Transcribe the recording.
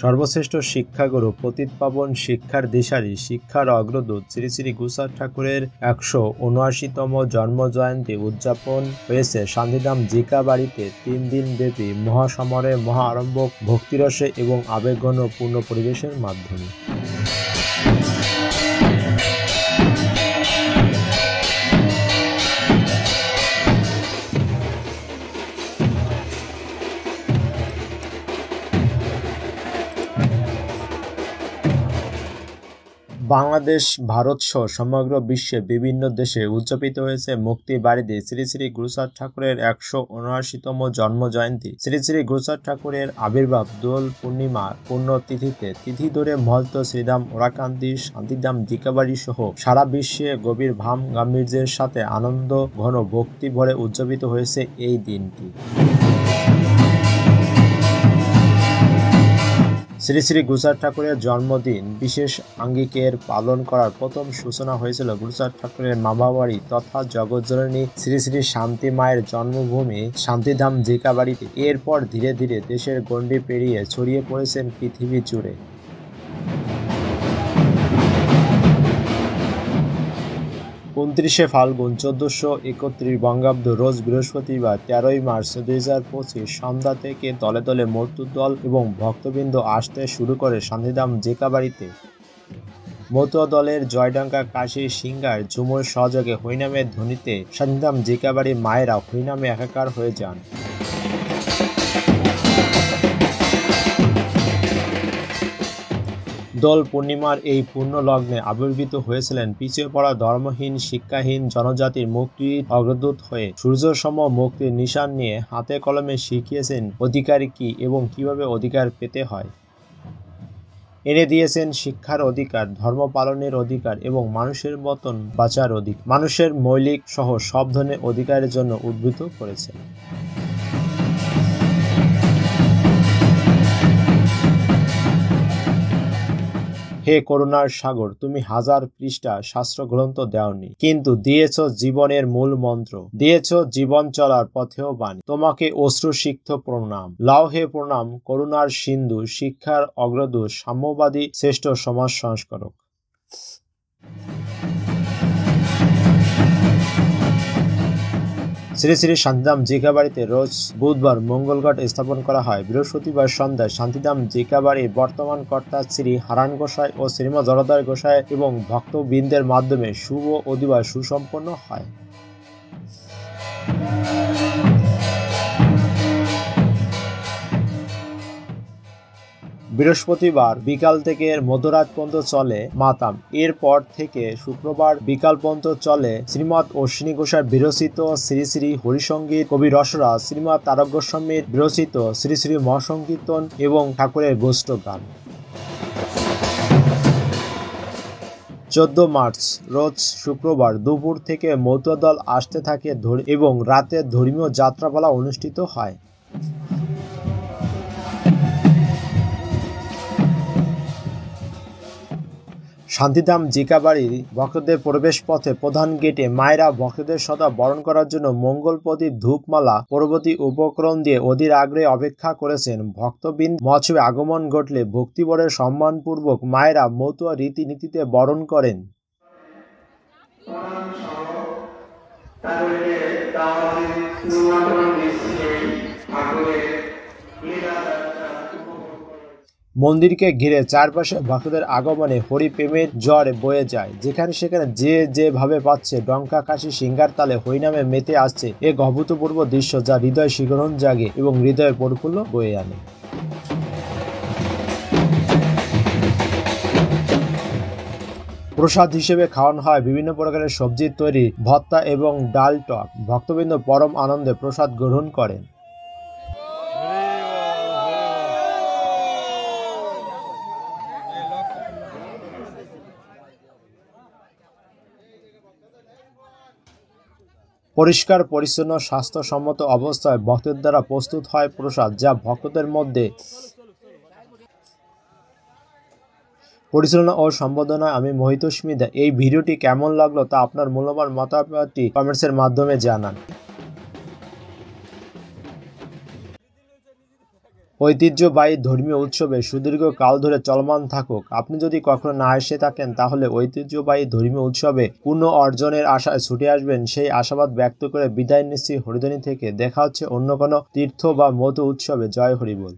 সর্বশ্রেষ্ঠ শিক্ষাগুরু পতিতপাবন শিক্ষার দিশারি শিক্ষার অগ্রদূত শ্রী শ্রী গুসার ঠাকুরের ১৭৯তম জন্মজয়ন্তী উদযাপন হয়েছে শান্তিধাম জিকাবাড়িতে ৩ দিন ব্যাপী মহাসমরে মহা আড়ম্বর ভক্তিরসে এবং আবেগঘন পূর্ণ পরিবেশের মাধ্যমে। বাংলাদেশ, ভারত সহ সমগ্র বিশ্বে বিভিন্ন দেশে উদযাপিত হয়েছে মুক্তি বাড়িতে শ্রী শ্রী গুরুচাঁদ ঠাকুরের ১৭৯তম জন্মজয়ন্তী। শ্রী শ্রী গুরুচাঁদ ঠাকুরের আবির্ভাব দোল পূর্ণিমা পুণ্যতিথিতে তিথি ধরে মহন্ত শ্রীধাম ওরাকান্দি শান্তিধাম জিকাবাড়ি সহ সারা বিশ্বে গভীর ভাব গাম্ভীর্যের সাথে আনন্দ ঘন ভক্তি ভরে উদযাপিত হয়েছে এই দিনটি। শ্রী শ্রী গুরুচাঁদ ঠাকুরের জন্মদিন বিশেষ আঙ্গিকের পালন করার প্রথম সূচনা হয়েছিল গুরুচাঁদ ঠাকুরের মামাবাড়ি তথা জগৎজননী শ্রী শ্রী শান্তি মায়ের জন্মভূমি শান্তিধাম জিকাবাড়িতে। এরপর ধীরে ধীরে দেশের গণ্ডি পেরিয়ে ছড়িয়ে পড়েছেন পৃথিবী জুড়ে। ২৯শে ফাল্গুন ১৪৩১ বঙ্গাব্দ রোজ বৃহস্পতিবার ১৩ই মার্চ ২০২৫ সন্ধ্যা থেকে দলে দলে মতুদল এবং ভক্তবৃন্দ আসতে শুরু করে শান্তিধাম জিকাবাড়িতে। মতুয়া দলের জয়ডঙ্কা কাশি সিঙ্গার ঝুমুর সহযোগে হরিনামের ধ্বনিতে শান্তিধাম জিকাবাড়ির মায়েরা হরিনামে একাকার হয়ে যান। দোল পূর্ণিমার এই পূর্ণ লগ্নে আবির্ভূত হয়েছিলেন পিছিয়ে পড়া ধর্মহীন শিক্ষাহীন জনজাতির মুক্তির অগ্রদূত হয়ে। সূর্যসম মুক্তির নিশান নিয়ে হাতে কলমে শিখিয়েছেন অধিকার কি এবং কিভাবে অধিকার পেতে হয়। এনে দিয়েছেন শিক্ষার অধিকার, ধর্ম পালনের অধিকার এবং মানুষের মতন বাঁচার অধিকার। মানুষের মৌলিক সহ সব ধরনের অধিকারের জন্য উদ্বুদ্ধ করেছেন। হে করুণার সাগর, তুমি হাজার পৃষ্ঠা শাস্ত্র গ্রন্থ দেওনি, কিন্তু দিয়েছ জীবনের মূল মন্ত্র, দিয়েছ জীবন চলার পথেও বাণী। তোমাকে অশ্রুসিক্ত প্রণাম। লাও হে প্রণাম করুণার সিন্ধু, শিক্ষার অগ্রদূত, সাম্যবাদী শ্রেষ্ঠ সমাজ সংস্কারক। শ্রী শ্রী শান্তিধাম জিকাবাড়িতে রোজ বুধবার মঙ্গলঘট স্থাপন করা হয়। বৃহস্পতিবার সন্ধ্যায় শান্তিধাম জিকাবাড়ির বর্তমান কর্তা শ্রী হারান গোসাই ও শ্রীমৎ জলধর গোসাই এবং ভক্তবৃন্দের মাধ্যমে শুভ অধিবাস সুসম্পন্ন হয়। বৃহস্পতিবার বিকাল থেকে মধ্যরাত পর্যন্ত চলে মাতাম। এরপর থেকে শুক্রবার বিকাল পর্যন্ত চলে শ্রীমৎ অশ্বিনী গোসাই বিরচিত শ্রী শ্রী হরিসঙ্গীত, কবি রসরাজ, শ্রীমৎ তারক গোস্বামীর বিরচিত শ্রী শ্রী মহাসংকীর্তন এবং ঠাকুরের গোষ্ঠ গান। ১৪ মার্চ রোজ শুক্রবার দুপুর থেকে মতুয়া দল আসতে থাকে এবং রাতে ধর্মীয় যাত্রাপালা অনুষ্ঠিত হয়। শান্তিধাম জিকাবাড়ির ভক্তদের প্রবেশ পথে প্রধান গেটে মায়েরা ভক্তদের সদা বরণ করার জন্য মঙ্গল প্রদীপ, ধূপমালা প্রভৃতি উপকরণ দিয়ে অধীর আগ্রহে অপেক্ষা করেছেন। ভক্তবৃন্দ মহোৎসবে আগমন ঘটলে ভক্তিভরে সম্মানপূর্বক মায়েরা মতুয়া রীতিনীতিতে বরণ করেন। মন্দিরকে ঘিরে চারপাশে ভক্তদের আগমনে হরিপ্রেমের জ্বর বয়ে যায়। যেখানে সেখানে যে যেভাবে পাচ্ছে ডঙ্কা কাশি সিঙ্গার তালে হরিনামে মেতে আসছে এক অভূতপূর্ব দৃশ্য, যা হৃদয় শিহরণ জাগে এবং হৃদয়ের প্রফুল্ল বয়ে আনে। প্রসাদ হিসেবে খাওয়ানো হয় বিভিন্ন প্রকারের সবজির তৈরি ভর্তা এবং ডাল টক। ভক্তবৃন্দ পরম আনন্দে প্রসাদ গ্রহণ করেন। পরিষ্কার পরিচ্ছন্ন স্বাস্থ্যসম্মত অবস্থায় ভক্তদের দ্বারা প্রস্তুত হয় প্রসাদ, যা ভক্তদের মধ্যে পরিচালনা ও সম্বোধনায় আমি মোহিত স্মিতা। এই ভিডিওটি কেমন লাগলো তা আপনার মূল্যবান মতামতটি কমেন্টসের মাধ্যমে জানান। ঐতিহ্যবাহী ধর্মীয় উৎসবে সুদীর্ঘ কাল ধরে চলমান থাকুক। আপনি যদি কখনো না এসে থাকেন তাহলে ঐতিহ্যবাহী ধর্মীয় উৎসবে পূর্ণ অর্জনের আশায় ছুটে আসবেন সেই আশাবাদ ব্যক্ত করে বিদায় নিচ্ছি হরিধনী থেকে। দেখা হচ্ছে অন্য কোনো তীর্থ বা মতো উৎসবে। জয় হরিবোল।